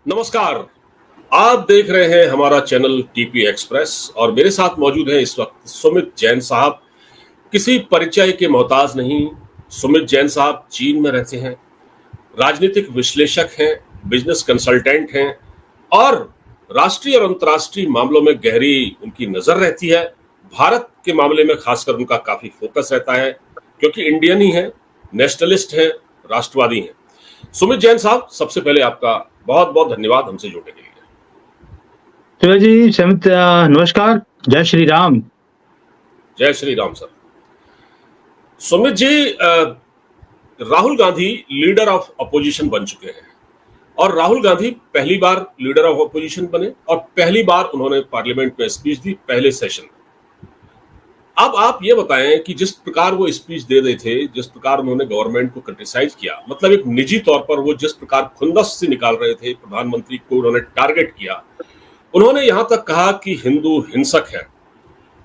नमस्कार। आप देख रहे हैं हमारा चैनल टीपी एक्सप्रेस और मेरे साथ मौजूद हैं इस वक्त सुमित जैन साहब। किसी परिचय के मोहताज नहीं। सुमित जैन साहब चीन में रहते हैं, राजनीतिक विश्लेषक हैं, बिजनेस कंसल्टेंट हैं और राष्ट्रीय और अंतर्राष्ट्रीय मामलों में गहरी उनकी नजर रहती है। भारत के मामले में खासकर उनका काफी फोकस रहता है क्योंकि इंडियन ही है, नेशनलिस्ट हैं, राष्ट्रवादी हैं। सुमित जैन साहब, सबसे पहले आपका बहुत बहुत धन्यवाद हमसे जुड़ने के लिए। चलो जी समित, नमस्कार। जय श्री राम। जय Shri Ram sir. Sumit ji, Rahul Gandhi leader of opposition बन चुके हैं और राहुल गांधी पहली बार लीडर ऑफ अपोजिशन बने और पहली बार उन्होंने पार्लियामेंट में स्पीच दी पहले सेशन में। अब आप ये बताएं कि जिस प्रकार वो स्पीच दे रहे थे, जिस प्रकार उन्होंने गवर्नमेंट को क्रिटिसाइज किया, मतलब एक निजी तौर पर वो जिस प्रकार खुंदस से निकाल रहे थे, प्रधानमंत्री को उन्होंने टारगेट किया, उन्होंने यहां तक कहा कि हिंदू हिंसक है।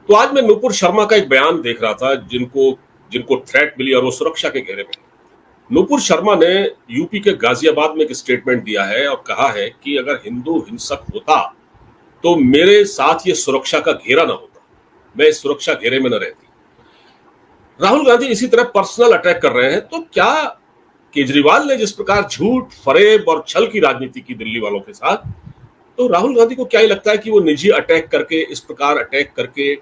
तो आज मैं नूपुर शर्मा का एक बयान देख रहा था जिनको जिनको थ्रेट मिली और वो सुरक्षा के घेरे में। नूपुर शर्मा ने यूपी के गाजियाबाद में एक स्टेटमेंट दिया है और कहा है कि अगर हिंदू हिंसक होता तो मेरे साथ ये सुरक्षा का घेरा ना होता, मैं इस सुरक्षा घेरे में न रहती। राहुल गांधी इसी तरह पर्सनल अटैक कर रहे हैं। तो क्या केजरीवाल ने जिस प्रकार झूठ, फरेब और छल की राजनीति की दिल्ली वालों के साथ, तो राहुल गांधी को क्या ही लगता है कि वो निजी अटैक करके, इस प्रकार अटैक करके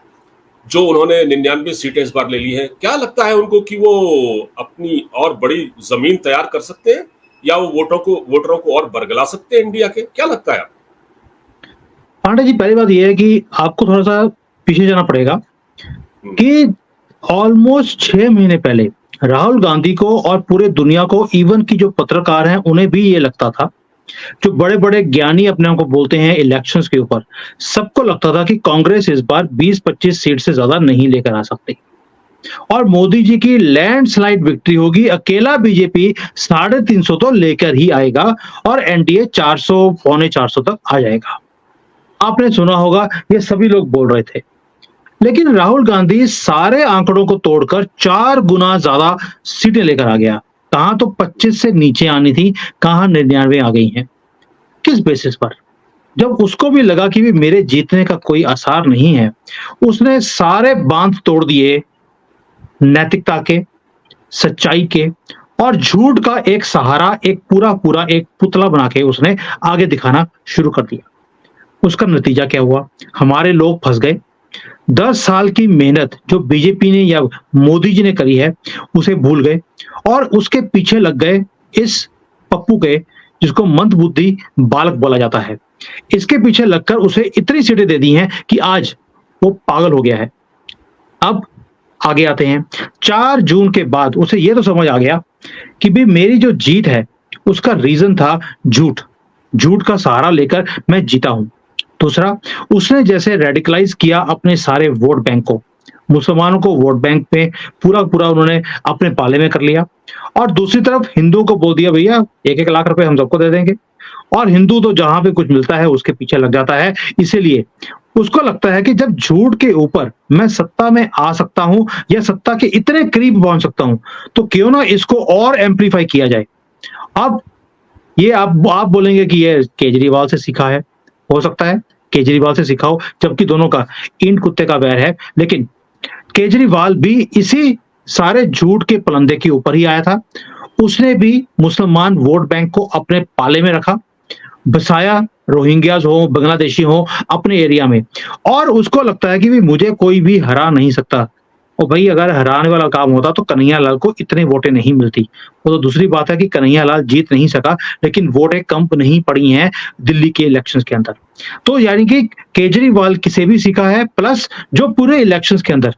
जो उन्होंने 99 सीटें इस बार ले ली हैं, क्या लगता है उनको कि वो अपनी और बड़ी जमीन तैयार कर सकते हैं या वो वोटरों को और बरगला सकते हैं इंडिया के? क्या लगता है आपको? पांडे जी, पहली बात यह है कि आपको थोड़ा सा पीछे जाना पड़ेगा कि ऑलमोस्ट 6 महीने पहले राहुल गांधी को और पूरे दुनिया को, इवन की जो पत्रकार हैं उन्हें भी ये लगता था, जो बड़े बड़े ज्ञानी अपने आप को बोलते हैं इलेक्शंस के ऊपर, सबको लगता था कि कांग्रेस इस बार 20-25 सीट से ज्यादा नहीं लेकर आ सकती और मोदी जी की लैंडस्लाइड विक्ट्री होगी। अकेला बीजेपी 350 तो लेकर ही आएगा और एनडीए 400, पौने 400 तक आ जाएगा। आपने सुना होगा, ये सभी लोग बोल रहे थे। लेकिन राहुल गांधी सारे आंकड़ों को तोड़कर 4 गुना ज्यादा सीटें लेकर आ गया। कहां तो 25 से नीचे आनी थी, कहां 99 आ गई हैं। किस बेसिस पर? जब उसको भी लगा कि भी मेरे जीतने का कोई आसार नहीं है, उसने सारे बांध तोड़ दिए नैतिकता के, सच्चाई के और झूठ का एक सहारा, एक पूरा एक पुतला बना के उसने आगे दिखाना शुरू कर दिया। उसका नतीजा क्या हुआ? हमारे लोग फंस गए। 10 साल की मेहनत जो बीजेपी ने या मोदी जी ने करी है उसे भूल गए और उसके पीछे लग गए इस पप्पू के, जिसको मंदबुद्धि बालक बोला जाता है। इसके पीछे लगकर उसे इतनी सीटें दे दी हैं कि आज वो पागल हो गया है। अब आगे आते हैं, 4 जून के बाद उसे ये तो समझ आ गया कि भी मेरी जो जीत है उसका रीजन था झूठ। झूठ का सहारा लेकर मैं जीता हूं। दूसरा, उसने जैसे रेडिकलाइज किया अपने सारे वोट बैंक को, मुसलमानों को वोट बैंक पे पूरा उन्होंने अपने पाले में कर लिया और दूसरी तरफ हिंदुओं को बोल दिया भैया 1-1 लाख रुपए हम सबको दे देंगे और हिंदू तो जहां पे कुछ मिलता है उसके पीछे लग जाता है। इसीलिए उसको लगता है कि जब झूठ के ऊपर मैं सत्ता में आ सकता हूं या सत्ता के इतने करीब पहुंच सकता हूं तो क्यों ना इसको और एम्पलीफाई किया जाए। अब ये आप बोलेंगे कि ये केजरीवाल से सीखा है, हो सकता है केजरीवाल से सीखा हो, जबकि दोनों का ईंट कुत्ते का वैर है। लेकिन केजरीवाल भी इसी सारे झूठ के पलंदे के ऊपर ही आया था। उसने भी मुसलमान वोट बैंक को अपने पाले में रखा, बसाया, रोहिंग्याज हो, बांग्लादेशी हो अपने एरिया में, और उसको लगता है कि भी मुझे कोई भी हरा नहीं सकता। और भाई अगर हराने वाला काम होता तो कन्हैया लाल को इतने वोटें नहीं मिलती। वो तो दूसरी बात है कि कन्हैया लाल जीत नहीं सका, लेकिन वोटें कम नहीं पड़ी हैं दिल्ली के इलेक्शंस के अंदर। तो यानी कि केजरीवाल किसे भी सीखा है, प्लस जो पूरे इलेक्शंस के अंदर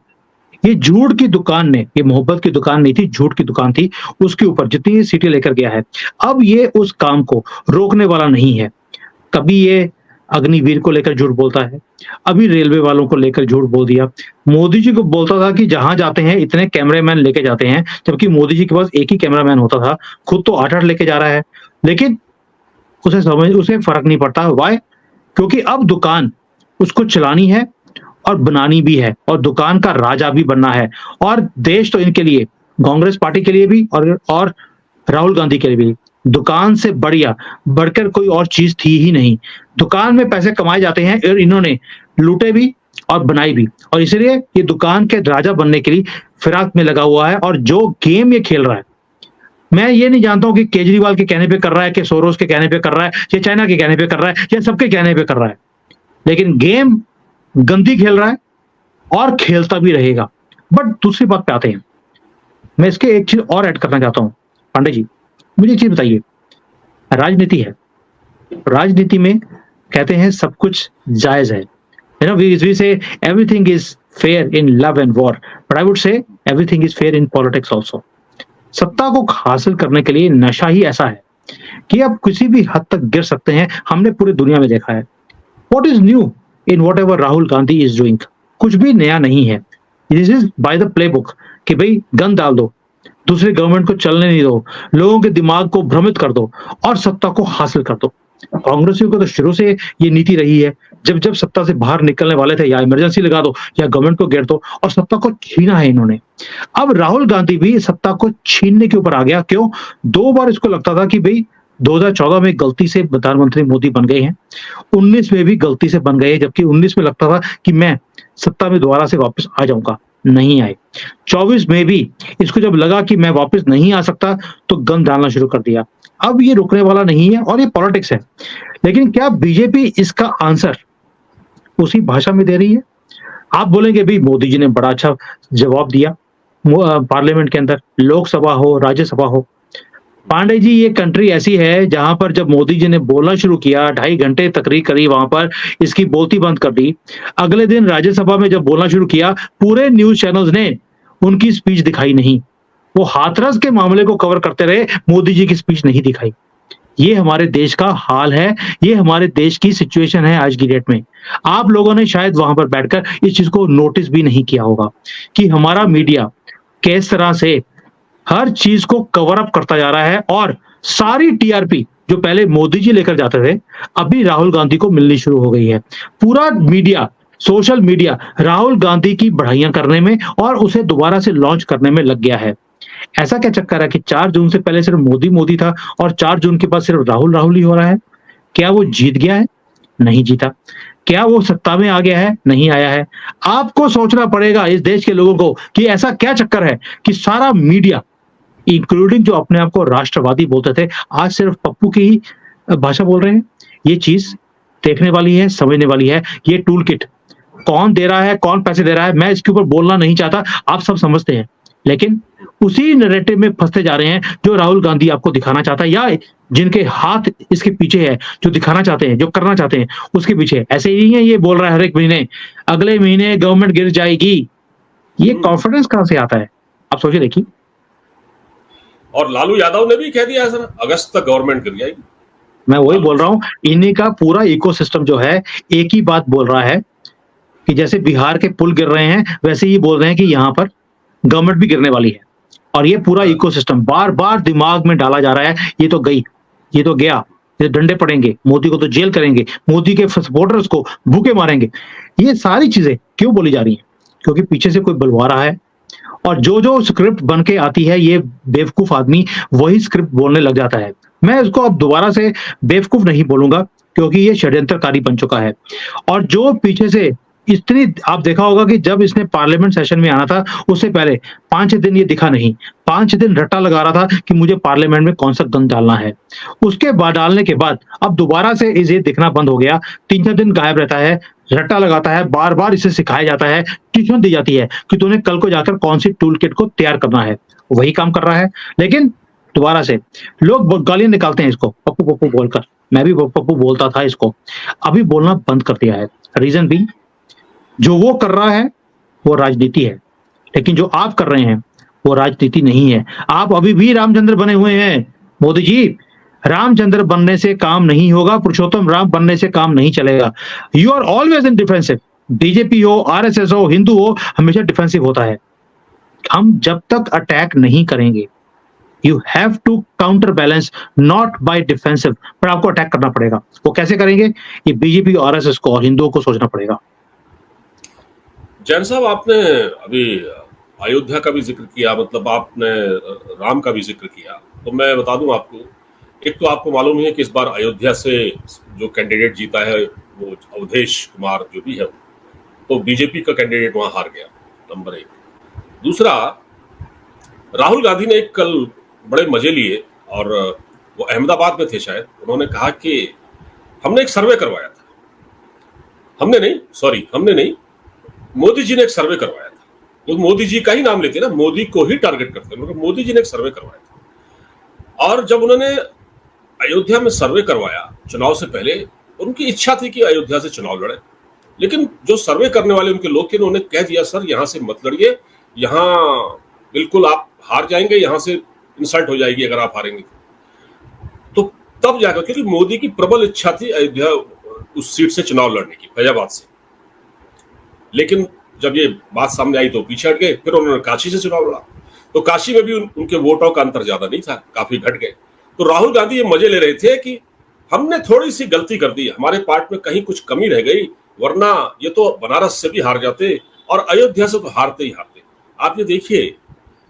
ये झूठ की दुकान ने, ये मोहब्बत की दुकान नहीं थी, झूठ की दुकान थी, उसके ऊपर जितनी सीटें लेकर गया है, अब ये उस काम को रोकने वाला नहीं है। कभी ये अग्निवीर को लेकर झूठ बोलता है, अभी रेलवे वालों को लेकर झूठ बोल दिया। मोदी जी को बोलता था कि जहां जाते हैं इतने कैमरामैन लेके जाते हैं, जबकि मोदी जी के पास एक ही कैमरामैन होता था, खुद तो 8-8 लेके जा रहा है। लेकिन उसे फर्क नहीं पड़ता। वाई? क्योंकि अब दुकान उसको चलानी है और बनानी भी है और दुकान का राजा भी बनना है। और देश तो इनके लिए, कांग्रेस पार्टी के लिए भी और राहुल गांधी के लिए भी, दुकान से बढ़कर कोई और चीज थी ही नहीं। दुकान में पैसे कमाए जाते हैं और इन्होंने लूटे भी और बनाई भी, और इसलिए ये दुकान के राजा बनने के लिए फिराक में लगा हुआ है। और जो गेम ये खेल रहा है, मैं ये नहीं जानता हूं कि केजरीवाल के कहने पे कर रहा है, कि सोरोस के कहने पे कर रहा है, या चाइना के कहने पे कर रहा है, या सबके कहने पे कर रहा है, लेकिन गेम गंदी खेल रहा है और खेलता भी रहेगा। बट दूसरी बात पे आते हैं, मैं इसके एक चीज और ऐड करना चाहता हूं। पांडे जी, मुझे एक चीज बताइए, राजनीति है, राजनीति में कहते हैं सब कुछ जायज है। We say everything is fair in love and war, but I would say everything is fair in politics also. सत्ता को हासिल करने के लिए नशा ही ऐसा है कि आप किसी भी हद तक गिर सकते हैं। हमने पूरी दुनिया में देखा है। What is new in whatever Rahul Gandhi is doing? कुछ भी नया नहीं है। This is by the playbook कि भाई गन डाल दो, दूसरे गवर्नमेंट को चलने नहीं दो, लोगों के दिमाग को भ्रमित कर दो और सत्ता को हासिल कर दो। कांग्रेसियों को तो शुरू से ये नीति रही है, जब जब सत्ता से बाहर निकलने वाले थे, या इमरजेंसी लगा दो या गवर्नमेंट को घेर दो, और सत्ता को छीना है इन्होंने। अब राहुल गांधी भी सत्ता को छीनने के ऊपर आ गया। क्यों? 2 बार इसको लगता था कि भाई 2014 में गलती से प्रधानमंत्री मोदी बन गए हैं, 19 में भी गलती से बन गए, जबकि 19 में लगता था कि मैं सत्ता में दोबारा से वापस आ जाऊंगा, नहीं आए। 24 में भी इसको जब लगा कि मैं वापस नहीं आ सकता, तो गन डालना शुरू कर दिया। अब ये रुकने वाला नहीं है और ये पॉलिटिक्स है। लेकिन क्या बीजेपी इसका आंसर उसी भाषा में दे रही है? आप बोलेंगे भी मोदी जी ने बड़ा अच्छा जवाब दिया पार्लियामेंट के अंदर, लोकसभा हो राज्यसभा हो। पांडे जी, ये कंट्री ऐसी है जहां पर जब मोदी जी ने बोलना शुरू किया, 2.5 घंटे तकरीर करी, वहां पर इसकी बोलती बंद कर दी। अगले दिन राज्यसभा में जब बोलना शुरू किया, पूरे न्यूज चैनल्स ने उनकी स्पीच दिखाई नहीं। वो हाथरस के मामले को कवर करते रहे, मोदी जी की स्पीच नहीं दिखाई। ये हमारे देश का हाल है, ये हमारे देश की सिचुएशन है आज की डेट में। आप लोगों ने शायद वहां पर बैठकर इस चीज को नोटिस भी नहीं किया होगा कि हमारा मीडिया किस तरह से हर चीज को कवर अप करता जा रहा है, और सारी टीआरपी जो पहले मोदी जी लेकर जाते थे, अभी राहुल गांधी को मिलनी शुरू हो गई है। पूरा media, social media Rahul Gandhi की बढ़ाइयां करने में और उसे दोबारा से लॉन्च करने में लग गया है। ऐसा क्या चक्कर है कि 4 जून से पहले सिर्फ मोदी मोदी था और 4 जून के बाद सिर्फ राहुल राहुल ही हो रहा है? क्या वो जीत गया है? नहीं जीता। क्या वो सत्ता में आ गया है? नहीं आया है। आपको सोचना पड़ेगा इस देश के लोगों को कि ऐसा क्या चक्कर है कि सारा मीडिया, इंक्लूडिंग जो अपने आप को राष्ट्रवादी बोलते थे, आज सिर्फ पप्पू की ही भाषा बोल रहे हैं। ये चीज देखने वाली है, समझने वाली है। ये टूल किट कौन दे रहा है, कौन पैसे दे रहा है, मैं इसके ऊपर बोलना नहीं चाहता, आप सब समझते हैं। लेकिन उसी नैरेटिव में फंसते जा रहे हैं जो राहुल गांधी आपको दिखाना चाहता है, या जिनके हाथ इसके पीछे है, जो दिखाना चाहते हैं, जो करना चाहते हैं, उसके पीछे। ऐसे ही है, ये बोल रहा है हर एक महीने, अगले महीने गवर्नमेंट गिर जाएगी। ये कॉन्फिडेंस कहां से आता है? आप सोचिए, देखिए। और लालू यादव ने भी कह दिया है सर, अगस्त तक गवर्नमेंट गिर जाएगी। मैं वही बोल रहा हूं, इन्हीं का पूरा इकोसिस्टम जो है एक ही बात बोल रहा है कि जैसे बिहार के पुल गिर रहे हैं, वैसे ही बोल रहे हैं कि यहाँ पर गवर्नमेंट भी गिरने वाली है। और ये पूरा इकोसिस्टम बार बार दिमाग में डाला जा रहा है, ये तो गई, ये तो गया, ये डंडे पड़ेंगे, मोदी को तो जेल करेंगे, मोदी के सपोर्टर्स को भूखे मारेंगे। ये सारी चीजें क्यों बोली जा रही हैं? क्योंकि पीछे से कोई बुलवा रहा है, और जो जो स्क्रिप्ट बन के आती है, ये बेवकूफ आदमी वही स्क्रिप्ट बोलने लग जाता है। मैं इसको अब दोबारा से बेवकूफ नहीं बोलूंगा, क्योंकि ये षड्यंत्रकारी बन चुका है। और जो पीछे से इतनी, आप देखा होगा कि जब इसने पार्लियामेंट सेशन में आना था, उससे पहले 5 दिन ये दिखा नहीं, 5 दिन रट्टा लगा रहा था कि मुझे पार्लियामेंट में कौन सा गन डालना है। उसके बाद डालने के बाद अब दोबारा से इसे दिखना बंद हो गया, 3-4 दिन गायब रहता है, रट्टा लगाता है, बार बार इसे सिखाया जाता है, ट्यूशन दी जाती है कि तूने कल को जाकर कौन सी टूल किट को तैयार करना है। वही काम कर रहा है, लेकिन दोबारा से लोग गालियां निकालते हैं इसको पप्पू पप्पू बोलकर। मैं भी पप्पू बोलता था इसको, अभी बोलना बंद कर दिया है। रीजन भी, जो वो कर रहा है वो राजनीति है, लेकिन जो आप कर रहे हैं वो राजनीति नहीं है। आप अभी भी रामचंद्र बने हुए हैं। मोदी जी, रामचंद्र बनने से काम नहीं होगा, पुरुषोत्तम राम बनने से काम नहीं चलेगा। You are always in defensive. BJP हो, आरएसएस हो, हिंदू हो, हमेशा डिफेंसिव होता है। हम जब तक अटैक नहीं करेंगे, you have to counter balance, not by defensive, पर आपको अटैक करना पड़ेगा। वो कैसे करेंगे? ये बीजेपी, आरएसएस को और हिंदुओं को सोचना पड़ेगा। जैन साहब, आपने अभी अयोध्या का भी जिक्र किया, मतलब आपने राम का भी जिक्र किया, तो मैं बता दूं आपको एक तो आपको मालूम ही है कि इस बार अयोध्या से जो कैंडिडेट जीता है वो अवधेश कुमार जो भी है, तो बीजेपी का कैंडिडेट वहां हार गया, नंबर एक। दूसरा, राहुल गांधी ने कल बड़े मजे लिए, और वो अहमदाबाद में थे शायद, उन्होंने कहा कि हमने एक सर्वे करवाया था। हमने नहीं, मोदी जी ने एक सर्वे करवाया था। तो मोदी जी का ही नाम लेते ना, मोदी को ही टारगेट करते हैं, मोदी जी ने एक सर्वे करवाया था। और जब उन्होंने अयोध्या में सर्वे करवाया चुनाव से पहले, उनकी इच्छा थी कि अयोध्या से चुनाव लड़े, लेकिन जो सर्वे करने वाले उनके लोग थे उन्होंने कह दिया, सर यहां से मत लड़िए, यहां बिल्कुल आप हार जाएंगे, यहां से इंसल्ट हो जाएगी अगर आप हारेंगे। तो तब जाकर, क्योंकि मोदी की प्रबल इच्छा थी अयोध्या उस सीट से चुनाव लड़ने की, फैजाबाद से, लेकिन जब ये बात सामने आई तो पीछे हट गए। फिर उन्होंने काशी से चुनाव लड़ा, तो काशी में भी उनके वोटों का अंतर ज्यादा नहीं था, काफी घट गए। तो राहुल गांधी ये मजे ले रहे थे कि हमने थोड़ी सी गलती कर दी, हमारे पार्ट में कहीं कुछ कमी रह गई, वरना ये तो बनारस से भी हार जाते और अयोध्या से तो हारते ही हारते। आप ये देखिए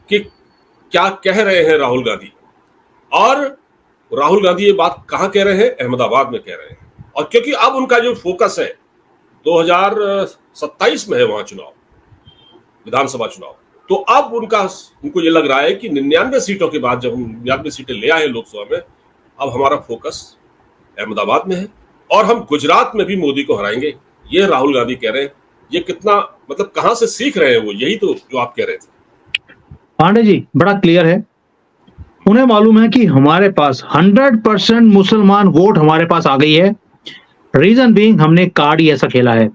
कि क्या कह रहे हैं राहुल गांधी, और राहुल गांधी ये बात कहां कह रहे हैं? अहमदाबाद में कह रहे हैं। और क्योंकि अब उनका जो फोकस है 2027 में है वहां चुनाव, विधानसभा चुनाव, तो अब उनको ये लग रहा है कि 99 सीटों के बाद जब हम 99 सीटें ले आए लोकसभा में, अब हमारा फोकस अहमदाबाद में है और हम गुजरात में भी मोदी को हराएंगे। ये राहुल गांधी कह रहे हैं। ये कितना, मतलब कहां से सीख रहे हैं वो, यही तो जो आप कह रहे थे। पांडे जी बड़ा क्लियर है, उन्हें मालूम है कि हमारे पास 100% मुसलमान वोट हमारे पास आ गई है। रीजन बीइंग, हमने कार्ड ही ऐसा खेला है,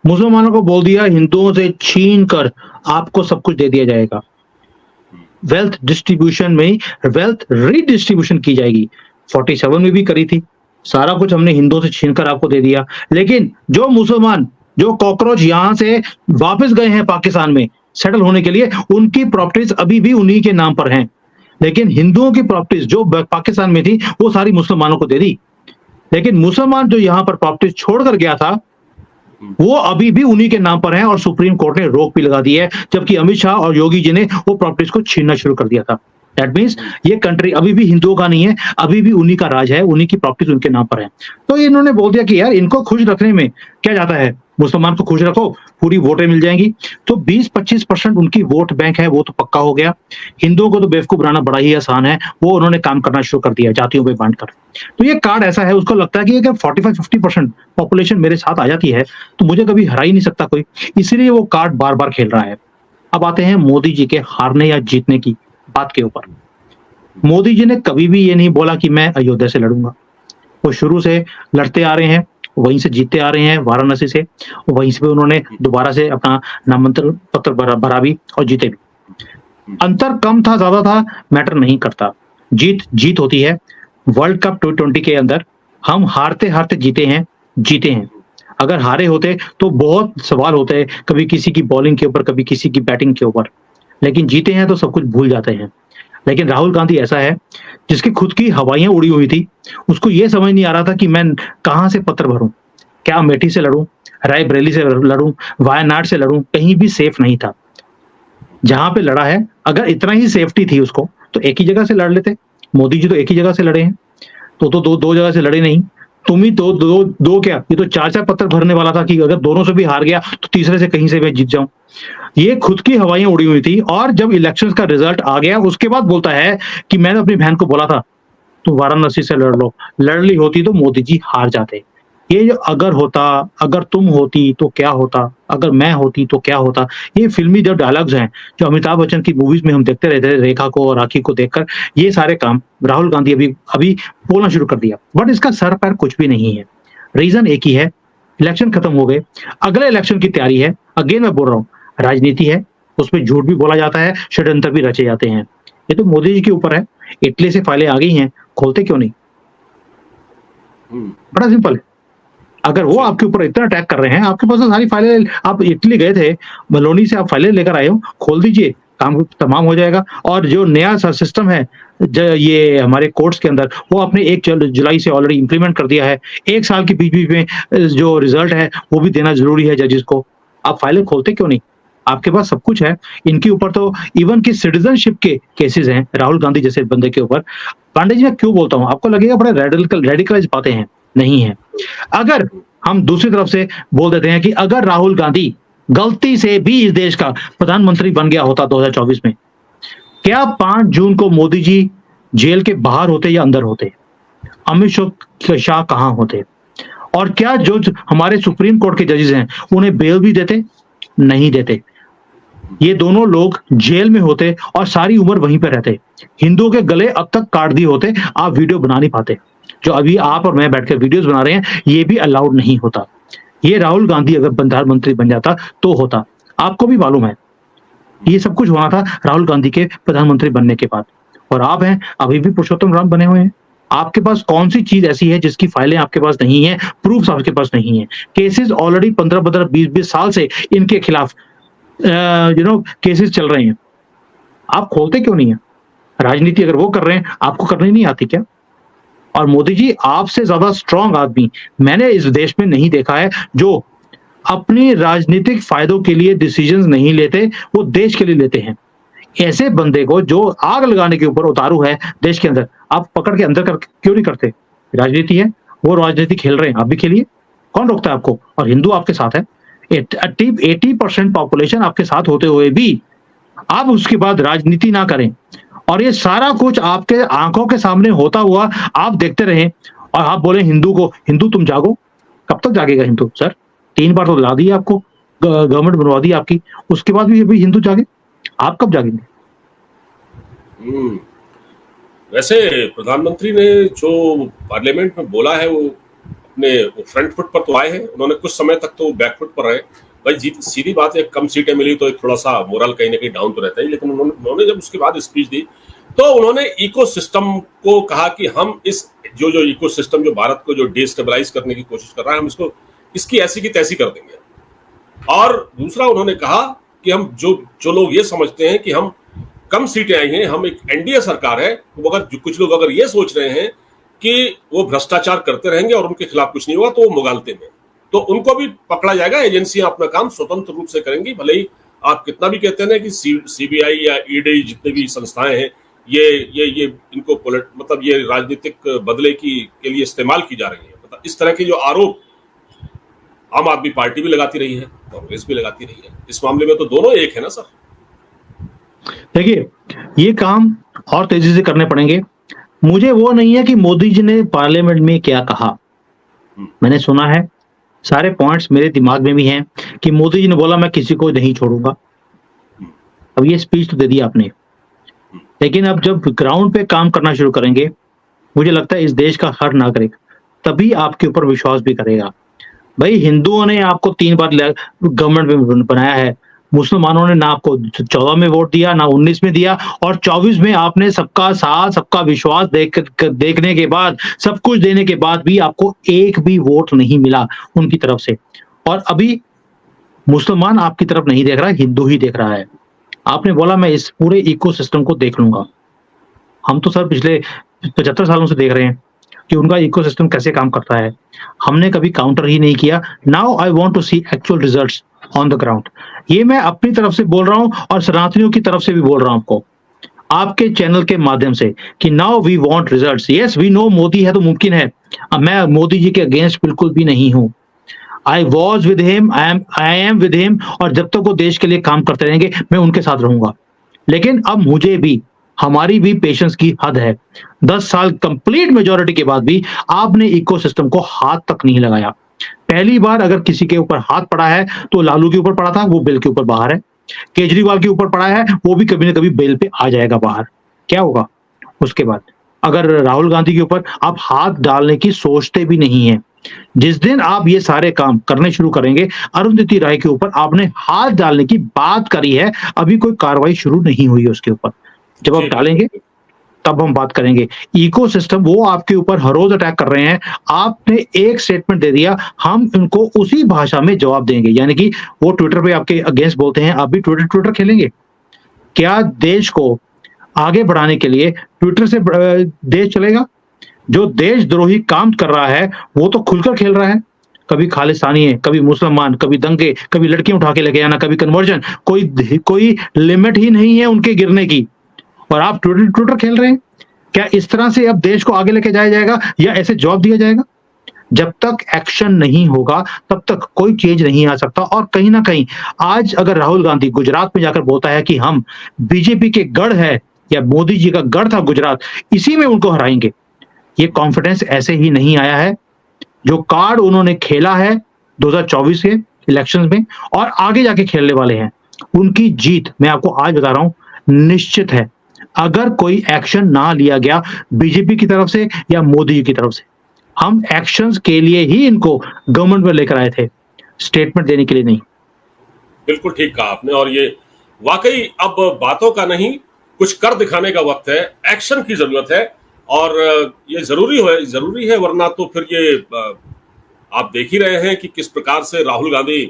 मुसलमानों को बोल दिया हिंदुओं से छीन कर आपको सब कुछ दे दिया जाएगा, वेल्थ डिस्ट्रीब्यूशन में वेल्थ रीडिस्ट्रीब्यूशन की जाएगी। 47 में भी करी थी, सारा कुछ हमने हिंदुओं से छीन कर आपको दे दिया। लेकिन जो मुसलमान, जो कॉकरोच यहां से वापस गए हैं पाकिस्तान में सेटल होने के लिए, उनकी प्रॉपर्टीज अभी भी उन्हीं के नाम पर हैं, लेकिन हिंदुओं की प्रॉपर्टीज जो पाकिस्तान में थी वो सारी मुसलमानों को दे दी। लेकिन मुसलमान जो यहां पर प्रॉपर्टीज छोड़कर गया था वो अभी भी उन्हीं के नाम पर है, और सुप्रीम कोर्ट ने रोक भी लगा दी है, जबकि अमित शाह और योगी जी ने वो प्रॉपर्टीज को छीनना शुरू कर दिया था। दैट मीन्स ये कंट्री अभी भी हिंदुओं का नहीं है, अभी भी उन्हीं का राज है, उन्हीं की प्रॉपर्टीज उनके नाम पर है। तो इन्होंने बोल दिया कि यार इनको खुश रखने में क्या जाता है, मुसलमान को खुश रखो, पूरी वोटें मिल जाएंगी। तो 20-25% उनकी वोट बैंक है, वो तो पक्का हो गया। हिंदुओं को तो बेवकूफ बनाना बड़ा ही आसान है, वो उन्होंने काम करना शुरू कर दिया जातियों में बांटकर। तो ये कार्ड ऐसा है, उसको लगता है कि अगर 45-50% पॉपुलेशन मेरे साथ आ जाती है तो मुझे कभी हरा ही नहीं सकता कोई, इसीलिए वो कार्ड बार बार खेल रहा है। अब आते हैं मोदी जी के हारने या जीतने की बात के ऊपर। मोदी जी ने कभी भी ये नहीं बोला कि मैं अयोध्या से लड़ूंगा, वो शुरू से लड़ते आ रहे हैं, वहीं से जीतते आ रहे हैं, वाराणसी से, वहीं से उन्होंने दोबारा से अपना नामांकन पत्र भरा भी और जीते भी। अंतर कम था ज्यादा था मैटर नहीं करता, जीत होती है। वर्ल्ड कप T20 के अंदर हम हारते हारते जीते हैं। अगर हारे होते तो बहुत सवाल होते हैं, कभी किसी की बॉलिंग के ऊपर, कभी किसी की बैटिंग के ऊपर, लेकिन जीते हैं तो सब कुछ भूल जाते हैं। लेकिन राहुल गांधी ऐसा है जिसकी खुद की हवाइयां उड़ी हुई थी, उसको यह समझ नहीं आ रहा था कि मैं कहां से पत्र भरूं, क्या अमेठी से लड़ूं, रायबरेली से लड़ूं, वायनाड से लड़ूं, कहीं भी सेफ नहीं था। जहां पे लड़ा है, अगर इतना ही सेफ्टी थी उसको तो एक ही जगह से लड़ लेते। मोदी जी तो एक ही जगह से लड़े हैं, तो दो जगह से लड़े नहीं। तुम ही दो क्या, ये तो 4 पत्र भरने वाला था कि अगर दोनों से भी हार गया तो तीसरे से कहीं से मैं जीत जाऊं। ये खुद की हवाइयां उड़ी हुई थी, और जब इलेक्शंस का रिजल्ट आ गया उसके बाद बोलता है कि मैंने अपनी बहन को बोला था तुम वाराणसी से लड़ लो, लड़ ली होती तो मोदी जी हार जाते। ये जो अगर होता, अगर तुम होती तो क्या होता, अगर मैं होती तो क्या होता, ये फिल्मी जो डायलॉग्स हैं जो अमिताभ बच्चन की मूवीज में हम देखते रहते थे, रेखा को और राखी को देखकर, ये सारे काम राहुल गांधी अभी बोलना शुरू कर दिया। बट इसका सर पैर कुछ भी नहीं है। रीजन एक ही है, इलेक्शन खत्म हो गए, अगले इलेक्शन की तैयारी है। अगेन मैं बोल रहा हूँ, राजनीति है, उसमें झूठ भी बोला जाता है, षड्यंत्र भी रचे जाते हैं। ये तो मोदी जी के ऊपर है। इटली से फाइलें आ गई हैं, खोलते क्यों नहीं? बड़ा सिंपल है। अगर वो आपके ऊपर इतना अटैक कर रहे हैं, आपके पास सारी फाइलें, आप इटली गए थे, बलोनी से आप फाइलें लेकर आए हो, खोल दीजिए, काम तमाम हो जाएगा। और जो नया सिस्टम है ये हमारे कोर्ट्स के अंदर, वो आपने 1 जुलाई से ऑलरेडी इंप्लीमेंट कर दिया है। 1 साल के बीच में जो रिजल्ट है वो भी देना जरूरी है जजेस को। आप फाइलें खोलते क्यों नहीं? आपके पास सब कुछ है। इनके ऊपर तो इवन की सिटीजनशिप के केसेस हैं राहुल गांधी जैसे बंदे के ऊपर। पांडे जी मैं क्यों बोलता हूँ, आपको लगेगा बड़े रेडिकलाइज बातें हैं, नहीं है। अगर हम दूसरी तरफ से बोल देते हैं कि अगर राहुल गांधी गलती से भी इस देश का प्रधानमंत्री बन गया होता 2024 में, क्या 5 जून को मोदी जी जेल के बाहर होते या अंदर होते? अमित शाह कहां होते? और क्या जो हमारे सुप्रीम कोर्ट के जजेस हैं उन्हें बेल भी देते? नहीं देते। ये दोनों लोग जेल में होते और सारी उम्र वहीं पे रहते। हिंदुओं के गले अब तक काट दिए होते, आप वीडियो बना नहीं पाते। जो अभी आप और मैं बैठकर वीडियोस बना रहे हैं ये भी अलाउड नहीं होता। ये राहुल गांधी अगर प्रधानमंत्री बन जाता तो होता। आपको भी मालूम है ये सब कुछ हुआ था राहुल गांधी के प्रधानमंत्री बनने के बाद। और आप हैं अभी भी पुरुषोत्तम राम बने हुए हैं। आपके पास कौन सी चीज ऐसी है जिसकी फाइलें आपके पास नहीं है, प्रूफ आपके पास नहीं है? केसेस ऑलरेडी 15-15, 20-20 साल से इनके खिलाफ केसेस चल रहे हैं। आप खोलते क्यों नहीं है? राजनीति अगर वो कर रहे हैं आपको करनी नहीं आती क्या? और मोदी जी आपसे ज्यादा स्ट्रांग आदमी मैंने इस देश में नहीं देखा है जो अपनी राजनीतिक फायदों के लिए डिसीजंस नहीं लेते, वो देश के लिए लेते हैं। ऐसे बंदे को जो आग लगाने के ऊपर उतारू है देश के अंदर, आप पकड़ के अंदर कर क्यों नहीं करते? राजनीति है, वो राजनीति खेल रहे हैं, आप भी खेलिए। कौन रोकता है आपको? और हिंदू आपके साथ है। 80% पॉपुलेशन आपके साथ होते हुए भी आप उसके बाद राजनीति ना करें और ये सारा कुछ आपके आंखों के सामने होता हुआ आप देखते रहें और आप बोले हिंदू को, हिंदू तुम जागो। कब तक जागेगा हिंदू सर? 3 बार तो ला दी आपको, गवर्नमेंट बनवा दी आपकी, उसके बाद भी हिंदू जागे? आप कब जागेंगे? वैसे प्रधानमंत्री ने जो पार्लियामेंट में बोला है वो अपने फ्रंट फुट पर तो आए हैं। उन्होंने कुछ समय तक तो बैक फुट पर रहे। भाई सीधी बात है, कम सीटें मिली तो एक थोड़ा सा मोरल कहीं ना कहीं डाउन तो रहता ही, लेकिन उन्होंने जब उसके बाद स्पीच दी तो उन्होंने इकोसिस्टम को कहा कि हम इस जो इकोसिस्टम जो भारत को जो डिस्टेबलाइज करने की कोशिश कर रहा है, हम इसकी ऐसी की तैसी कर देंगे। और दूसरा उन्होंने कहा कि हम जो लोग ये समझते हैं कि हम कम सीटें आई हैं, हम एक एनडीए सरकार है, तो अगर कुछ लोग अगर ये सोच रहे हैं कि वो भ्रष्टाचार करते रहेंगे और उनके खिलाफ कुछ नहीं होगा तो वो मुगालते में, तो उनको भी पकड़ा जाएगा। एजेंसियां अपना काम स्वतंत्र रूप से करेंगी। भले ही आप कितना भी कहते हैं ना कि सीबीआई या ईडी जितने भी संस्थाएं हैं ये इनको मतलब ये राजनीतिक बदले के लिए इस्तेमाल की जा रही है। मतलब इस तरह के जो आरोप आम आदमी पार्टी भी लगाती रही है, कांग्रेस भी लगाती रही है। इस मामले में तो दोनों एक है ना सर। देखिए ये काम और तेजी से करने पड़ेंगे। मुझे वो नहीं है कि मोदी जी ने पार्लियामेंट में क्या कहा, मैंने सुना है, सारे पॉइंट्स मेरे दिमाग में भी हैं कि मोदी जी ने बोला मैं किसी को नहीं छोड़ूंगा। अब ये स्पीच तो दे दी आपने, लेकिन अब जब ग्राउंड पे काम करना शुरू करेंगे, मुझे लगता है इस देश का हर नागरिक तभी आपके ऊपर विश्वास भी करेगा। भाई हिंदुओं ने आपको 3 बार गवर्नमेंट में बनाया है, मुसलमानों ने ना आपको 14 में वोट दिया ना 19 में दिया, और 24 में आपने सबका साथ सबका विश्वास देखने के बाद, सब कुछ देने के बाद भी आपको एक भी वोट नहीं मिला उनकी तरफ से। और अभी मुसलमान आपकी तरफ नहीं देख रहा, हिंदू ही देख रहा है। आपने बोला मैं इस पूरे इकोसिस्टम को देख लूंगा। हम तो सर पिछले 75 सालों से देख रहे हैं कि उनका इकोसिस्टम कैसे काम करता है। हमने कभी काउंटर ही नहीं किया। Now I want to see actual results on the ground. ये मैं अपनी तरफ से बोल रहा हूं और सनातनियों की तरफ से भी बोल रहा हूं आपको, आपके चैनल के माध्यम से, कि now we want results. Yes we know Modi है तो मुमकिन है। मैं मोदी जी के अगेंस्ट बिल्कुल भी नहीं हूं। I was with him, I am with him, और जब तक वो देश के लिए काम करते रहेंगे मैं उनके साथ रहूंगा। लेकिन अब मुझे भी, हमारी भी पेशेंस की हद है। 10 साल कंप्लीट मेजोरिटी के बाद भी आपने इकोसिस्टम को हाथ तक नहीं लगाया। पहली बार अगर किसी के ऊपर हाथ पड़ा है तो लालू के ऊपर पड़ा था, वो बेल के ऊपर बाहर है। केजरीवाल के ऊपर पड़ा है, वो भी कभी ना कभी बेल पे आ जाएगा बाहर। क्या होगा उसके बाद? अगर राहुल गांधी के ऊपर आप हाथ डालने की सोचते भी नहीं है, जिस दिन आप ये सारे काम करने शुरू करेंगे, अरुंधति राय के ऊपर आपने हाथ डालने की बात करी है, अभी कोई कार्रवाई शुरू नहीं हुई है उसके ऊपर। जब आप डालेंगे तब हम बात करेंगे। इकोसिस्टम वो आपके ऊपर हर रोज अटैक कर रहे हैं। आपने एक स्टेटमेंट दे दिया, हम उनको उसी भाषा में जवाब देंगे। यानी कि वो ट्विटर पे आपके अगेंस्ट बोलते हैं, आप भी ट्विटर खेलेंगे। क्या देश को आगे बढ़ाने के लिए ट्विटर से देश चलेगा? जो देशद्रोही काम कर रहा है वो तो खुलकर खेल रहा है। कभी खालिस्तानी है, कभी मुसलमान, कभी दंगे, कभी लड़कियां उठा के लेके आना, कभी कन्वर्जन, कोई लिमिट ही नहीं है उनके गिरने की। और आप ट्विटर ट्विटर खेल रहे हैं। क्या इस तरह से अब देश को आगे लेके जाया जाएगा या ऐसे जवाब दिया जाएगा? जब तक एक्शन नहीं होगा तब तक कोई चेंज नहीं आ सकता। और कहीं ना कहीं आज अगर राहुल गांधी गुजरात में जाकर बोलता है कि हम बीजेपी के गढ़ है या मोदी जी का गढ़ था गुजरात, इसी में उनको हराएंगे, ये कॉन्फिडेंस ऐसे ही नहीं आया है। जो कार्ड उन्होंने खेला है 2024 के इलेक्शंस में और आगे जाके खेलने वाले हैं, उनकी जीत मैं आपको आज बता रहा हूं निश्चित है। अगर कोई एक्शन ना लिया गया बीजेपी की तरफ से या मोदी जी की तरफ से, हम एक्शंस के लिए ही इनको गवर्नमेंट में लेकर आए थे, स्टेटमेंट देने के लिए नहीं। बिल्कुल ठीक कहा आपने। और ये वाकई अब बातों का नहीं, कुछ कर दिखाने का वक्त है, एक्शन की जरूरत है। और ये जरूरी है, वरना तो फिर ये आप देख ही रहे हैं कि किस प्रकार से राहुल गांधी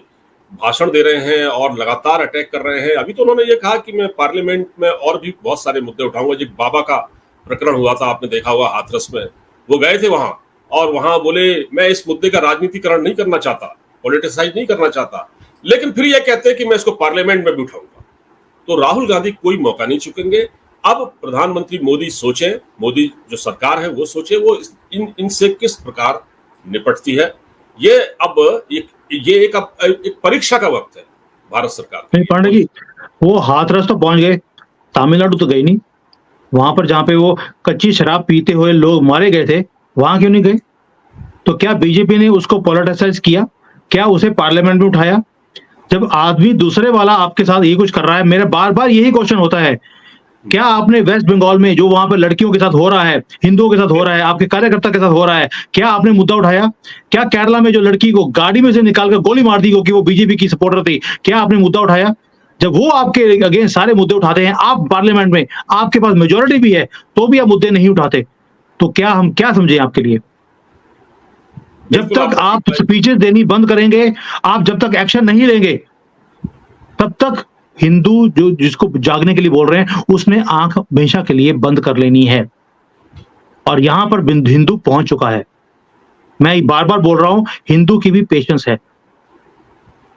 भाषण दे रहे हैं और लगातार अटैक कर रहे हैं। अभी तो उन्होंने ये कहा कि मैं पार्लियामेंट में और भी बहुत सारे मुद्दे उठाऊंगा। जो बाबा का प्रकरण हुआ था, आपने देखा हुआ, हाथरस में वो गए थे वहां, और वहां बोले मैं इस मुद्दे का राजनीतिकरण नहीं करना चाहता, पॉलिटिसाइज नहीं करना चाहता, लेकिन फिर ये कहते हैं कि मैं इसको पार्लियामेंट में भी उठाऊंगा। तो राहुल गांधी कोई मौका नहीं चुकेंगे। अब प्रधानमंत्री मोदी सोचे, मोदी जो सरकार है वो सोचे, वो इनसे किस प्रकार निपटती है। ये अब एक परीक्षा का वक्त है भारत सरकार के नहीं पांडे लिए। जी, वो हाथरस तो पहुंच गए, तमिलनाडु तो गई नहीं। वहां पर जहां पे वो कच्ची शराब पीते हुए लोग मारे गए थे, वहां क्यों नहीं गए? तो क्या बीजेपी ने उसको पॉलिटिसाइज किया? क्या उसे पार्लियामेंट में उठाया? जब आदमी दूसरे वाला आपके साथ ये कुछ कर रहा है, मेरा बार बार यही क्वेश्चन होता है, क्या आपने वेस्ट बंगाल में जो वहां पर लड़कियों के साथ हो रहा है, हिंदुओं के साथ हो रहा है, आपके कार्यकर्ता के साथ हो रहा है, क्या आपने मुद्दा उठाया? क्या केरला में जो लड़की को गाड़ी में से निकालकर गोली मार दी क्योंकि वो बीजेपी की सपोर्टर थी, क्या आपने मुद्दा उठाया? जब वो आपके अगेंस्ट सारे मुद्दे उठाते हैं, आप पार्लियामेंट में आपके पास मेजोरिटी भी है तो भी आप मुद्दे नहीं उठाते, तो क्या हम क्या समझे आपके लिए? जब तक आप स्पीचेस देनी बंद करेंगे, आप जब तक एक्शन नहीं लेंगे, तब तक हिंदू जो जिसको जागने के लिए बोल रहे हैं, उसने आंख हमेशा के लिए बंद कर लेनी है। और यहां पर हिंदू पहुंच चुका है। मैं बार बार बोल रहा हूं, हिंदू की भी पेशेंस है।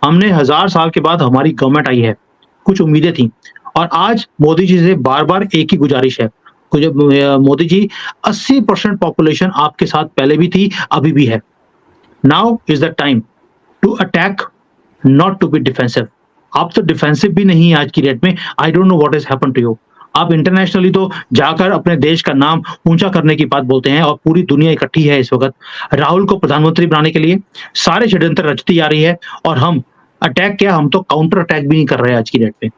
हमने 1000 साल के बाद हमारी गवर्नमेंट आई है, कुछ उम्मीदें थी, और आज मोदी जी से बार बार एक ही गुजारिश है। मोदी जी, 80% पॉपुलेशन आपके साथ पहले भी थी, अभी भी है। Now is the time to attack, not to be defensive. आप तो डिफेंसिव भी नहीं है आज की डेट में। I don't know what is happen to you. आप इंटरनेशनली तो जाकर अपने देश का नाम ऊंचा करने की बात बोलते हैं, और पूरी दुनिया इकट्ठी है इस वक्त राहुल को प्रधानमंत्री बनाने के लिए। सारे षड्यंत्र रचती जा रही है, और हम अटैक क्या, हम तो काउंटर अटैक भी नहीं कर रहे हैं आज की डेट में।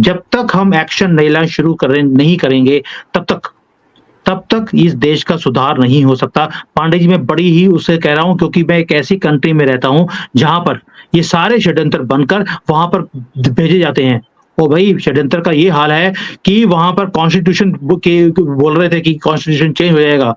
जब तक हम एक्शन नहीं करेंगे, तब तक इस देश का सुधार नहीं हो सकता। पांडे जी, मैं बड़ी ही उससे कह रहा हूं, क्योंकि मैं एक ऐसी कंट्री में रहता हूं जहां पर ये सारे षड्यंत्र बनकर वहां पर भेजे जाते हैं। ओ भाई, षड्यंत्र का ये हाल है कि वहां पर कॉन्स्टिट्यूशन के बोल रहे थे कि कॉन्स्टिट्यूशन चेंज हो जाएगा।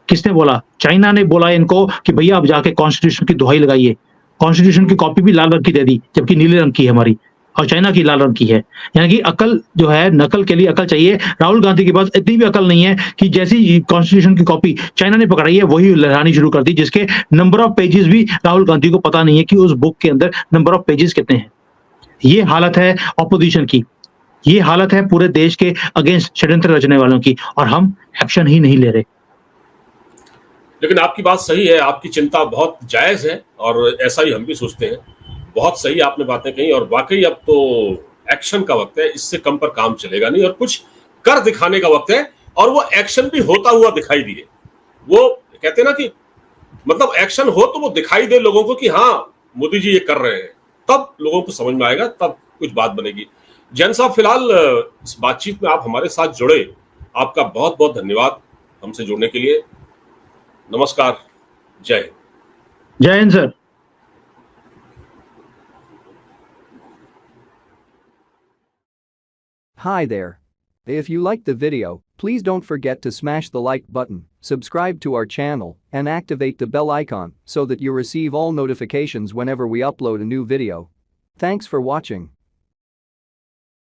किसने बोला? चाइना ने बोला इनको कि भैया आप जाके कॉन्स्टिट्यूशन की दुहाई लगाइए। कॉन्स्टिट्यूशन की कॉपी भी लाल रंग की दे दी, जबकि नीले रंग की है हमारी, और चाइना की लाल रंग की है। यानी कि अकल जो है, नकल के लिए अकल चाहिए। राहुल गांधी के पास इतनी भी अकल नहीं है कि जैसी कॉन्स्टिट्यूशन की कॉपी चाइना ने पकड़ाई है वही लहरानी शुरू कर दी, जिसके नंबर ऑफ पेजेस भी राहुल गांधी को पता नहीं है कि उस बुक के अंदर नंबर ऑफ पेजेस कितने हैं। ये हालत है ऑपोजिशन की, ये हालत है पूरे देश के अगेंस्ट षड्यंत्र रचने वालों की, और हम एक्शन ही नहीं ले रहे। लेकिन आपकी बात सही है, आपकी चिंता बहुत जायज है, और ऐसा ही हम भी सोचते हैं। बहुत सही आपने बातें कही, और वाकई अब तो एक्शन का वक्त है, इससे कम पर काम चलेगा नहीं, और कुछ कर दिखाने का वक्त है। और वो एक्शन भी होता हुआ दिखाई दिए। वो कहते हैं ना कि मतलब एक्शन हो तो वो दिखाई दे लोगों को कि हाँ मोदी जी ये कर रहे हैं, तब लोगों को समझ में आएगा, तब कुछ बात बनेगी। जैन साहब, फिलहाल इस बातचीत में आप हमारे साथ जुड़े, आपका बहुत बहुत धन्यवाद हमसे जुड़ने के लिए। नमस्कार, जय हिंद। जय Hind sir. Hi there. If you liked the video, please don't forget to smash the like button, subscribe to our channel, and activate the bell icon so that you receive all notifications whenever we upload a new video. Thanks for watching.